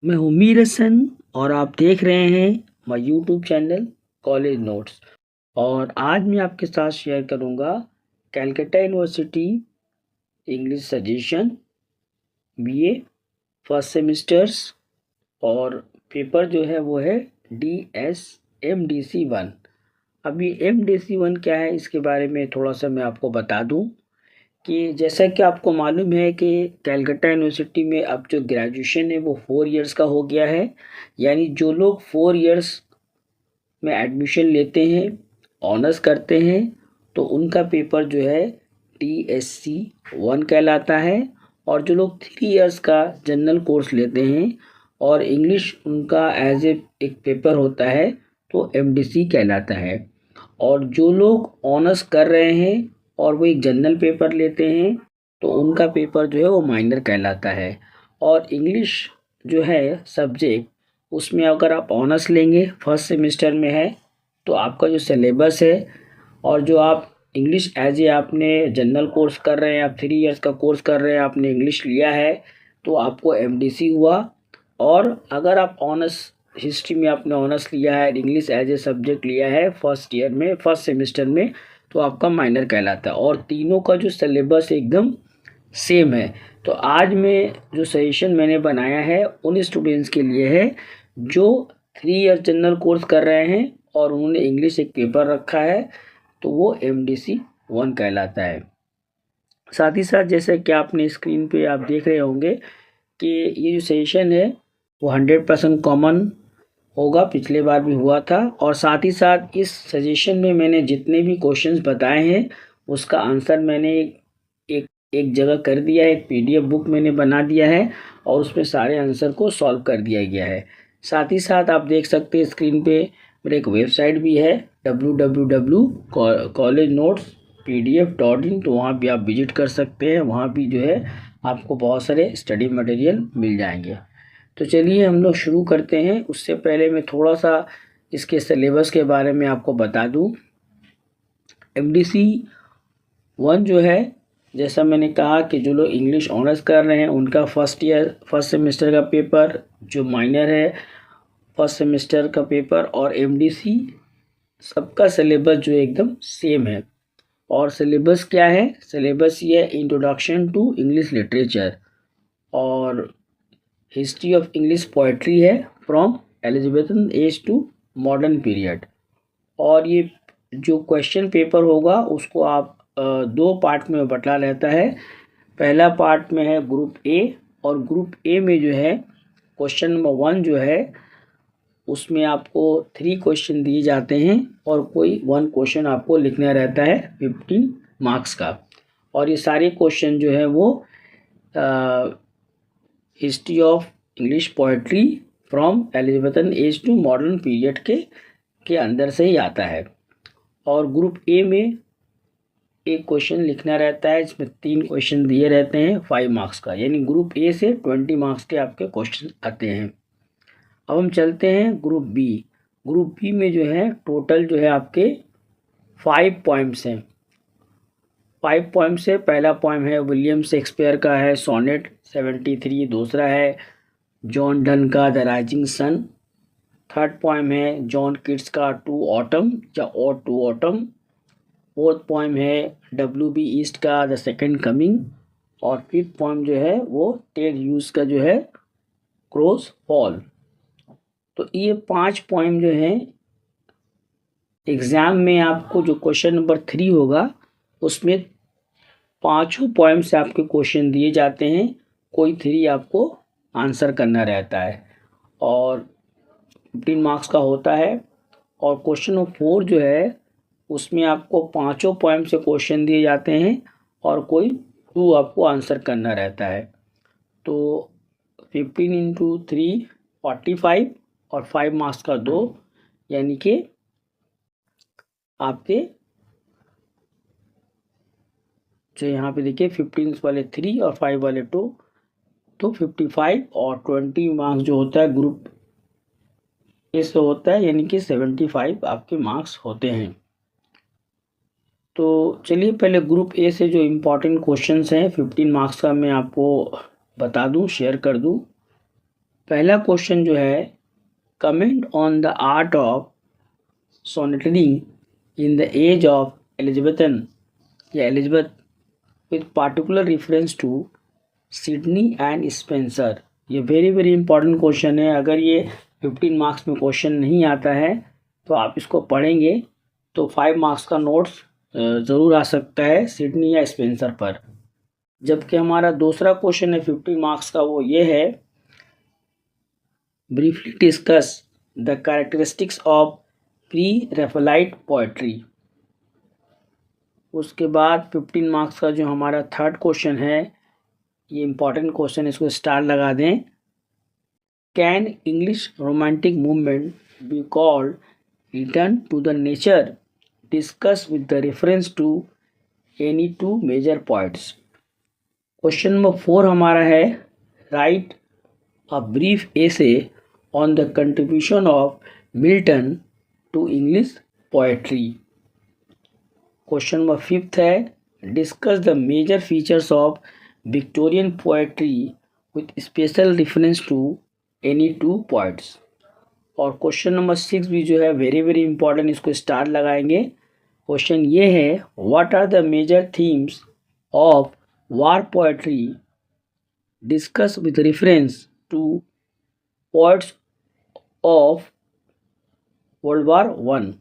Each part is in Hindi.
मैं हूँ मीर हसन और आप देख रहे हैं my YouTube channel college notes. और आज मैं आपके साथ शेयर करूँगा Calcutta university English suggestion BA first semesters. और पेपर जो है वो है DSMDC 1। अभी MDC 1 क्या है इसके बारे में थोड़ा सा मैं आपको बता दूं कि जैसा कि आपको मालूम है कि कैलकाटा यूनिवर्सिटी में अब जो ग्रेजुएशन है वो 4 इयर्स का हो गया है। यानी जो लोग 4 इयर्स में एडमिशन लेते हैं, ऑनर्स करते हैं, तो उनका पेपर जो है TSC 1 कहलाता है। और जो लोग 3 इयर्स का जनरल कोर्स लेते हैं और इंग्लिश उनका एज एक पेपर होता है तो MDC कहलाता है। और जो लोग ऑनर्स कर रहे हैं और वो एक जनरल पेपर लेते हैं तो उनका पेपर जो है वो माइनर कहलाता है। और इंग्लिश जो है सब्जेक्ट, उसमें अगर आप ऑनर्स लेंगे फर्स्ट सेमेस्टर में है तो आपका जो सिलेबस है, और जो आप इंग्लिश एज ए आपने जनरल कोर्स कर रहे हैं, आप 3 इयर्स का कोर्स कर रहे हैं, आपने इंग्लिश लिया है तो आपको MDC हुआ। और अगर आप ऑनर्स हिस्ट्री में आपने ऑनर्स लिया है, इंग्लिश एज ए सब्जेक्ट लिया है फर्स्ट ईयर में, फर्स्ट सेमेस्टर में, तो आपका माइनर कहलाता है। और तीनों का जो सिलेबस एकदम सेम है। तो आज मैं जो सजेशन मैंने बनाया है उन स्टूडेंट्स के लिए है जो 3 इयर जनरल कोर्स कर रहे हैं और उन्होंने इंग्लिश एक पेपर रखा है, तो वो MDC 1 कहलाता है। साथ ही साथ जैसे कि आपने स्क्रीन पे आप देख रहे होंगे कि ये जो सजेशन है वो 100% कॉमन होगा, पिछले बार भी हुआ था। और साथ ही साथ इस सजेशन में मैंने जितने भी क्वेश्चंस बताए हैं उसका आंसर मैंने एक एक जगह कर दिया है, एक PDF बुक मैंने बना दिया है और उसमें सारे आंसर को सॉल्व कर दिया गया है। साथ ही साथ आप देख सकते हैं स्क्रीन पे मेरा एक वेबसाइट भी है www.collegenotespdf.in, तो वहाँ भी आप विजिट कर सकते हैं। वहाँ भी जो है आपको बहुत सारे स्टडी मटेरियल मिल जाएंगे। तो चलिए हम लोग शुरू करते हैं। उससे पहले मैं थोड़ा सा इसके सिलेबस के बारे में आपको बता दूं। MDC 1 जो है, जैसा मैंने कहा कि जो लोग इंग्लिश ऑनर्स कर रहे हैं उनका फर्स्ट सेमेस्टर का पेपर, जो माइनर है फर्स्ट सेमेस्टर का पेपर, और MDC सबका सिलेबस जो एकदम सेम है। और सिलेबस क्या है? सिलेबस ये है इंट्रोडक्शन टू इंग्लिश लिटरेचर और हिस्ट्री ऑफ इंग्लिश पोएट्री है from Elizabethan age to modern period. और ये जो क्वेश्चन पेपर होगा उसको आप 2 पार्ट में बटा रहता है। पहला पार्ट में है ग्रुप A, और ग्रुप A में जो है क्वेश्चन नंबर 1 जो है उसमें आपको 3 क्वेश्चन दिए जाते हैं और कोई 1 क्वेश्चन आपको लिखना रहता है 15 मार्क्स का। और ये सारे क्वेश्चन जो है वो history of English poetry from Elizabethan age to modern period के अंदर से ही आता है। और ग्रुप A में एक क्वेश्चन लिखना रहता है, इसमें 3 क्वेश्चन दिए रहते हैं 5 मार्क्स का, यानी ग्रुप A से 20 मार्क्स के आपके क्वेश्चन आते हैं। अब हम चलते हैं ग्रुप B। ग्रुप B में जो है टोटल जो है आपके 5 पॉइंट्स हैं। 5 पॉइंट्स है। पहला पॉइंट है विलियम शेक्सपियर का है सोनेट 73। दूसरा है जॉन डन का the rising sun. Third point है जॉन किट्स का टू ऑटम या और टू ऑटम। फोर्थ पॉइंट है WB ईस्ट का द सेकंड कमिंग। और फिफ्थ पॉइंट जो है वो टेड ह्यूज का जो है क्रॉस फॉल। तो ये 5 पॉइंट जो है एग्जाम में आपको जो क्वेश्चन नंबर 3 होगा उसमें 5 पॉइंट से आपके क्वेश्चन दिए जाते हैं, कोई 3 आपको आंसर करना रहता है और 15 मार्क्स का होता है। और क्वेश्चन नंबर 4 जो है उसमें आपको 5 पॉइंट से क्वेश्चन दिए जाते हैं और कोई 2 आपको आंसर करना रहता है। तो 15 × 3 45 और 5 मार्क्स का 2, यानी कि आपके जो यहाँ पे देखिए 15 वाले 3 और 5 वाले 2, तो 55 और 20 मार्क्स जो होता है ग्रुप A से होता है, यानी कि 75 आपके मार्क्स होते हैं। तो चलिए पहले ग्रुप A से जो इम्पोर्टेंट क्वेश्चंस हैं 15 मार्क्स का मैं आपको बता दूं, शेयर कर दूं। पहला क्वेश्चन जो है, comment on the art of sonneteering in the age of Elizabethan या Elizabeth with particular reference to Sidney and Spenser. ये वेरी वेरी इंपॉर्टेंट क्वेश्चन है। अगर ये 15 मार्क्स में क्वेश्चन नहीं आता है तो आप इसको पढ़ेंगे तो 5 मार्क्स का नोट्स ज़रूर आ सकता है सिडनी या स्पेंसर पर। जबकि हमारा दूसरा क्वेश्चन है 15 मार्क्स का, वो ये है, briefly discuss the characteristics of pre Raphaelite poetry. उसके बाद 15 मार्क्स का जो हमारा थर्ड क्वेश्चन है, ये इंपॉर्टेंट क्वेश्चन, इसको स्टार लगा दें। Can English romantic movement be called return to the nature discuss with the reference to any two major points. Question number 4 हमारा है, write a brief essay on the contribution of Milton to English poetry. Question number 5 है, discuss the major features of Victorian poetry with special reference to any two poets. और क्वेश्चन नंबर 6 भी जो है वेरी वेरी इंपॉर्टेंट, इसको स्टार लगाएंगे। क्वेश्चन ये है, what are the major themes of war poetry discuss with reference to poets of world war 1।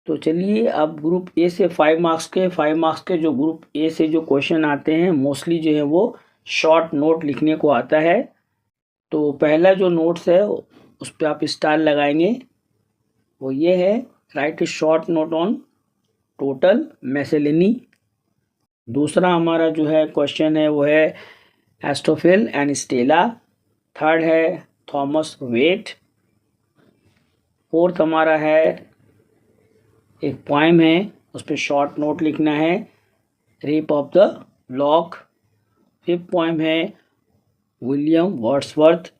तो चलिए अब ग्रुप ए से 5 मार्क्स के जो ग्रुप ए से जो क्वेश्चन आते हैं मोस्टली जो है वो शॉर्ट नोट लिखने को आता है। तो पहला जो नोट्स है उस पर आप स्टार लगाएंगे, वो ये है, write a short note on Tottel miscellany. दूसरा हमारा जो है क्वेश्चन है वो है एस्टोफिल एंड स्टेला। थर्ड है थॉमस वेट। फोर्थ हमारा है एक पोएम है, उस पर शॉर्ट नोट लिखना है, rape of the lock. Fifth poem है विलियम वर्ड्सवर्थ।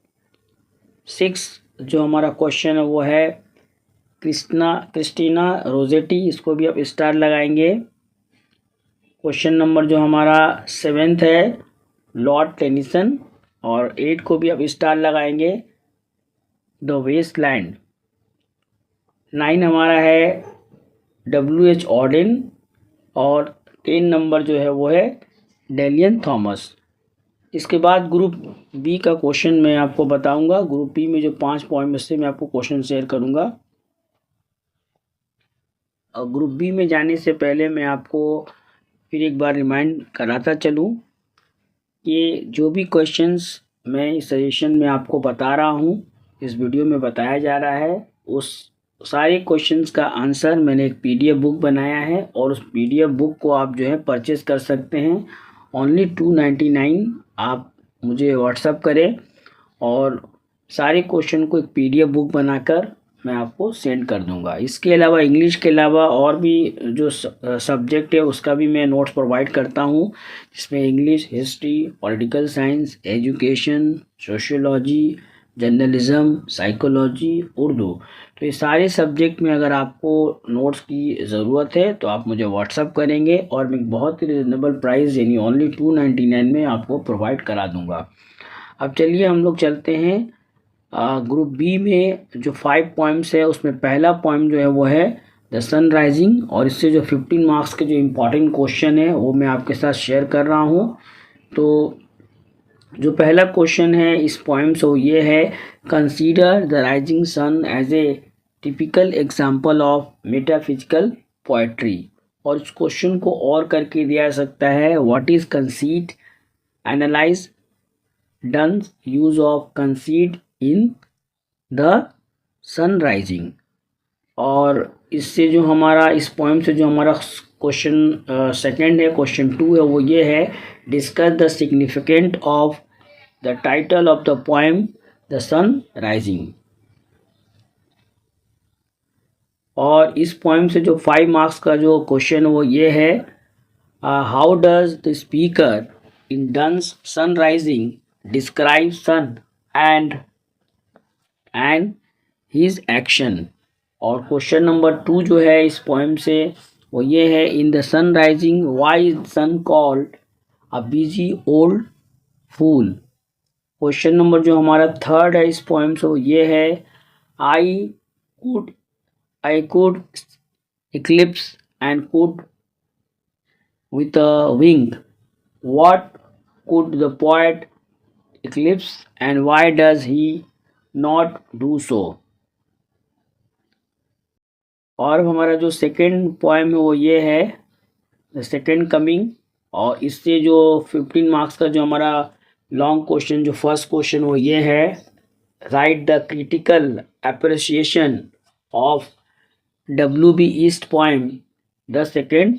6 जो हमारा क्वेश्चन है वो है क्रिस्टीना रोजेटी, इसको भी आप स्टार लगाएंगे। क्वेश्चन नंबर जो हमारा 7th है लॉर्ड टेनिसन, और 8 को भी आप स्टार लगाएंगे, द वेस्टलैंड। 9 हमारा है W.H. ऑडेन, और 10 नंबर जो है वो है डेलियन थॉमस। इसके बाद ग्रुप बी का क्वेश्चन मैं आपको बताऊंगा। ग्रुप बी में जो 5 पॉइंट में से मैं आपको क्वेश्चन शेयर करूंगा। और ग्रुप बी में जाने से पहले मैं आपको फिर एक बार रिमाइंड कराता चलूं कि जो भी क्वेश्चंस मैं इस सजेशन में आपको बता रहा हूं, इस वीडियो में बताया जा रहा है, उस सारे क्वेश्चंस का आंसर मैंने एक PDF बुक बनाया है, और उस PDF बुक को आप जो है परचेज़ कर सकते हैं। ओनली 299 आप मुझे व्हाट्सअप करें और सारे क्वेश्चन को एक PDF बुक बनाकर मैं आपको सेंड कर दूंगा। इसके अलावा इंग्लिश के अलावा और भी जो सब्जेक्ट है उसका भी मैं नोट्स प्रोवाइड करता हूँ, जिसमें English, history, political science, education, sociology, journalism, psychology, Urdu. तो ये सारे सब्जेक्ट में अगर आपको नोट्स की ज़रूरत है तो आप मुझे व्हाट्सअप करेंगे और मैं बहुत ही रिजनेबल प्राइस यानी ओनली 299 में आपको प्रोवाइड करा दूंगा। अब चलिए हम लोग चलते हैं ग्रुप बी में जो 5 पॉइंट्स है उसमें पहला पॉइंट जो है वो है द सन राइजिंग, और इससे जो 15 मार्क्स के जो इम्पॉर्टेंट क्वेश्चन है वो मैं आपके साथ शेयर कर रहा हूँ। तो जो पहला क्वेश्चन है इस पोएम से वो ये है, consider the rising sun as a typical example of metaphysical poetry. और इस क्वेश्चन को और करके दिया जा सकता है, what is conceit, analyze done use of conceit in the sun rising. और इससे जो हमारा इस पोएम से जो हमारा क्वेश्चन सेकंड है, क्वेश्चन 2 है, वो ये है, discuss the significant of the title of the poem the sun rising. और इस पोएम से जो 5 मार्क्स का जो क्वेश्चन वो ये है, how does the speaker in Donne's Sun Rising describe sun and his action. और क्वेश्चन नंबर 2 जो है इस पोएम से वो ये है, in the sun Rising why is sun called a busy old fool. Question number जो हमारा थर्ड है इस पोएम से वो ये है, I could I could Eclipse and could with a wing. What could the poet eclipse and why does he not do so? और हमारा जो सेकेंड पोएम है वो ये है, द सेकेंड कमिंग। और इससे जो 15 मार्क्स का जो हमारा लॉन्ग क्वेश्चन, जो फर्स्ट क्वेश्चन वो ये है, right the critical appreciation of W.B. East poem the Second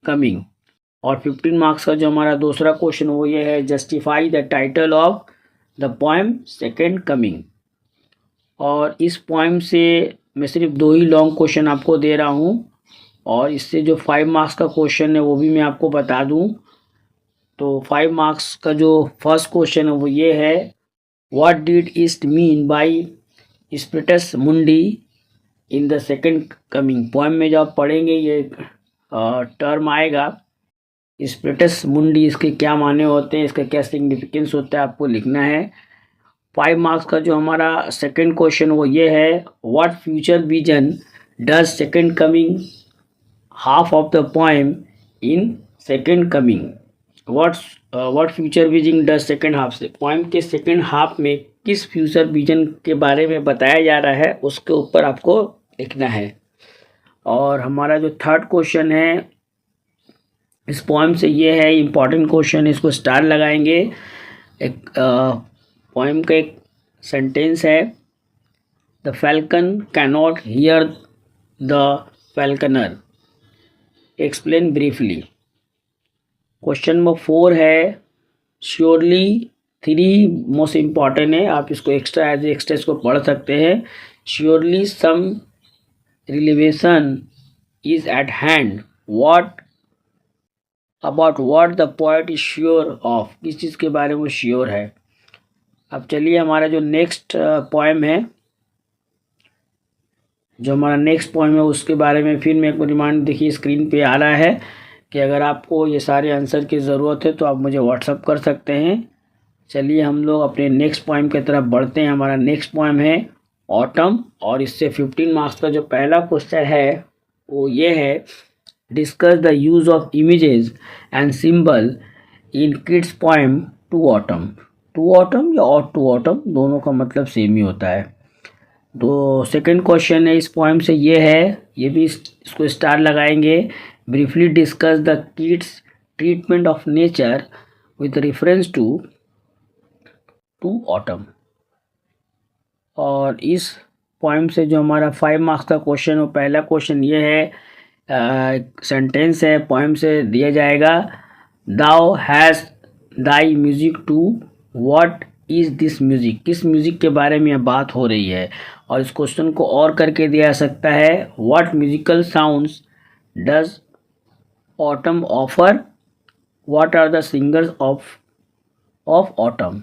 coming. और 15 मार्क्स का जो हमारा दूसरा क्वेश्चन वो ये है, justify the title of the poem second coming. और इस पोएम से मैं सिर्फ 2 ही लॉन्ग क्वेश्चन आपको दे रहा हूँ, और इससे जो 5 मार्क्स का क्वेश्चन है वो भी मैं आपको बता दूँ। तो 5 मार्क्स का जो फर्स्ट क्वेश्चन है वो ये है, व्हाट डिड ईस्ट mean by Spiritus Mundi in the Second Coming. Poem में जब आप पढ़ेंगे ये टर्म आएगा स्पिरिटस मुंडी, इसके क्या माने होते हैं, इसका क्या सिग्निफिकेंस होता है, आपको लिखना है। 5 मार्क्स का जो हमारा सेकंड क्वेश्चन वो ये है, what future vision does second coming half of the poem in second coming. What future vision does second half, से पोएम के सेकंड हाफ में किस फ्यूचर विजन के बारे में बताया जा रहा है उसके ऊपर आपको लिखना है। और हमारा जो थर्ड क्वेश्चन है इस पोएम से ये है, इम्पॉर्टेंट क्वेश्चन, इसको स्टार लगाएंगे। एक पोएम का एक सेंटेंस है, the falcon cannot hear the falconer, explain briefly. Question number 4 है, श्योरली 3 मोस्ट इम्पॉर्टेंट है, आप इसको एक्स्ट्रा एज एक्स्ट्रा इसको पढ़ सकते हैं। Surely some revelation is at hand, what about what the poet is sure of, किस चीज़ के बारे में वो श्योर है। अब चलिए हमारा जो नेक्स्ट पोएम है, जो हमारा नेक्स्ट पोएम है उसके बारे में फिर मैं एक रिमाइंड, देखिए स्क्रीन पे आ रहा है कि अगर आपको ये सारे आंसर की ज़रूरत है तो आप मुझे व्हाट्सअप कर सकते हैं। चलिए हम लोग अपने नेक्स्ट पोएम की तरफ बढ़ते हैं। हमारा नेक्स्ट पोएम है ऑटम, और इससे 15 मार्क्स का जो पहला क्वेश्चन है वो ये है, discuss the use of images and symbol in Keats poem to autumn. To autumn या ऑट टू ऑटम दोनों का मतलब सेम ही होता है। तो सेकंड क्वेश्चन है इस पोएम से ये है, ये भी इसको स्टार लगाएंगे, briefly discuss the Keats treatment of nature with reference to autumn. और इस पोएम से जो हमारा 5 मार्क्स का क्वेश्चन है, पहला क्वेश्चन ये है, सेंटेंस है पोएम से दिया जाएगा, thou has thy music too, what is this music, किस म्यूजिक के बारे में यह बात हो रही है। और इस क्वेश्चन को और करके दिया जा सकता है, what musical sounds does autumn offer, what are the singers of autumn.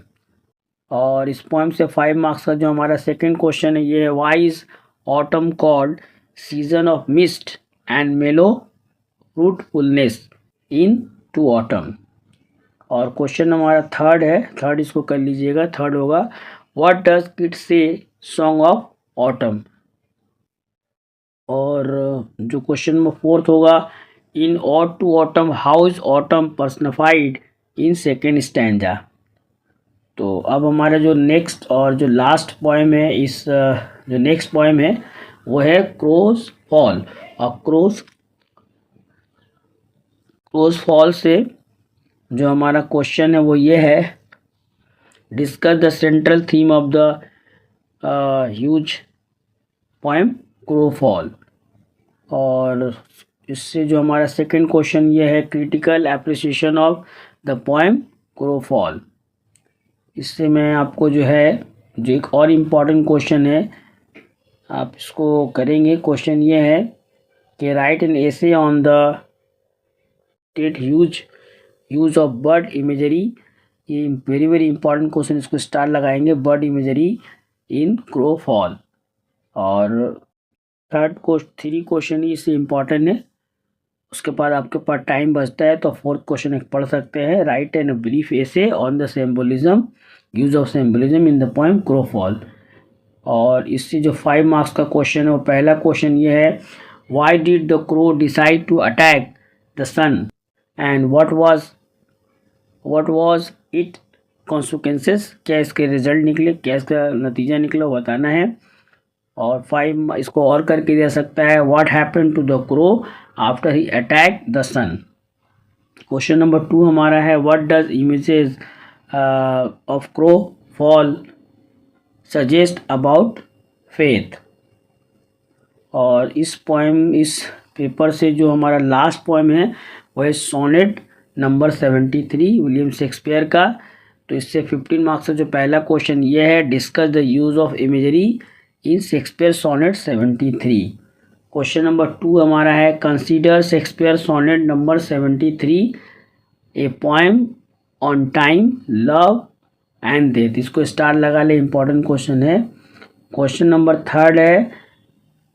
और इस पोएम से 5 मार्क्स का जो हमारा सेकंड क्वेश्चन है ये है, why is autumn called season of mist and mellow fruitfulness in To autumn. और क्वेश्चन हमारा थर्ड है, थर्ड इसको कर लीजिएगा, थर्ड होगा, what does Keats say song of autumn. और जो क्वेश्चन नंबर 4 होगा, in Ode to Autumn how is autumn personified in second stanza. तो अब हमारा जो नेक्स्ट और जो लास्ट पोएम है, इस जो नेक्स्ट पोएम है वो है क्रोज फॉल। और क्रोज फॉल से जो हमारा क्वेश्चन है वो ये है, discuss the central theme of the huge poem crow fall. और इससे जो हमारा सेकंड क्वेश्चन ये है, critical appreciation of the poem crow fall. इससे मैं आपको जो है, जो एक और इम्पॉर्टेंट क्वेश्चन है आप इसको करेंगे। क्वेश्चन ये है कि right an essay on the state use of bird imagery. ये वेरी वेरी इंपॉर्टेंट क्वेश्चन, इसको स्टार लगाएंगे, बर्ड इमेजरी इन क्रो फॉल। और थर्ड 3 क्वेश्चन ही इससे इम्पॉर्टेंट है, उसके बाद आपके पास टाइम बचता है तो फोर्थ क्वेश्चन एक पढ़ सकते हैं। Write an brief essay on the symbolism, use of symbolism in the poem crowfall. और इससे जो 5 मार्क्स का क्वेश्चन है वो पहला क्वेश्चन ये है, why did the crow decide to attack the sun and what was it consequences, क्या इसके रिजल्ट निकले, क्या इसका नतीजा निकला वो बताना है। और 5 इसको और करके दे सकता है, what happened to the crow after he attack the sun. Question number 2 हमारा है, what does images of crow fall suggest about faith. और इस पेपर से जो हमारा लास्ट पोएम है वो है सोनेट नंबर 73 विलियम शेक्सपियर का। तो इससे 15 मार्क्स का जो पहला क्वेश्चन ये है, discuss the use of imagery in Shakespeare sonnet 73। Question number 2 हमारा है, consider Shakespeare sonnet number 73 a poem on time, love and death. इसको स्टार लगा ले, इंपॉर्टेंट क्वेश्चन है। क्वेश्चन नंबर 3 है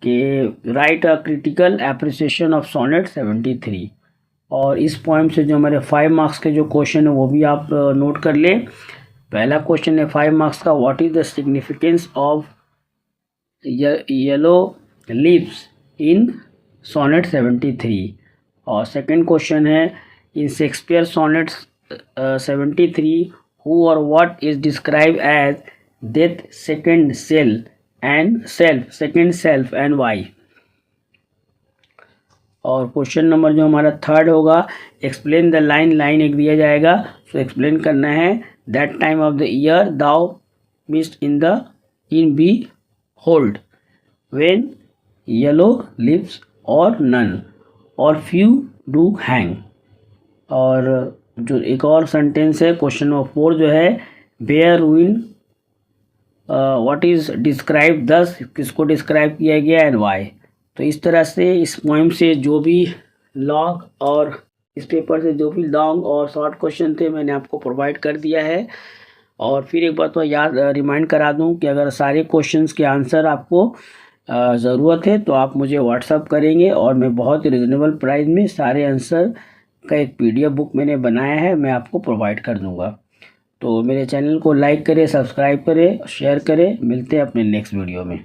कि write a critical appreciation of sonnet 73। और इस पोएम से जो हमारे 5 मार्क्स के जो क्वेश्चन है वो भी आप नोट कर ले। पहला क्वेश्चन है 5 मार्क्स का, what is the significance of yellow lips in sonnet 73। और सेकंड क्वेश्चन है, in Shakespeare sonnet 73 who or what is described as death second self and why। और क्वेश्चन नंबर जो हमारा 3 होगा, एक्सप्लेन द लाइन एक दिया जाएगा, सो एक्सप्लेन करना है, that time of the year thou mayst in behold when yellow lips or none or few do hang. और जो एक और सेंटेंस है क्वेश्चन नंबर 4 जो है, bare ruin what is describe thus, किसको डिस्क्राइब किया गया एंड वाई। तो इस तरह से इस पोएम से जो भी लॉन्ग और इस पेपर से जो भी लॉन्ग और शॉर्ट क्वेश्चन थे मैंने आपको प्रोवाइड कर दिया है। और फिर एक बार तो याद रिमाइंड करा दूं कि अगर सारे क्वेश्चंस के आंसर आपको ज़रूरत है तो आप मुझे व्हाट्सअप करेंगे और मैं बहुत ही रिजनेबल प्राइस में सारे आंसर का एक PDF बुक मैंने बनाया है, मैं आपको प्रोवाइड कर दूंगा। तो मेरे चैनल को लाइक करें, सब्सक्राइब करें, शेयर करें। मिलते हैं अपने नेक्स्ट वीडियो में।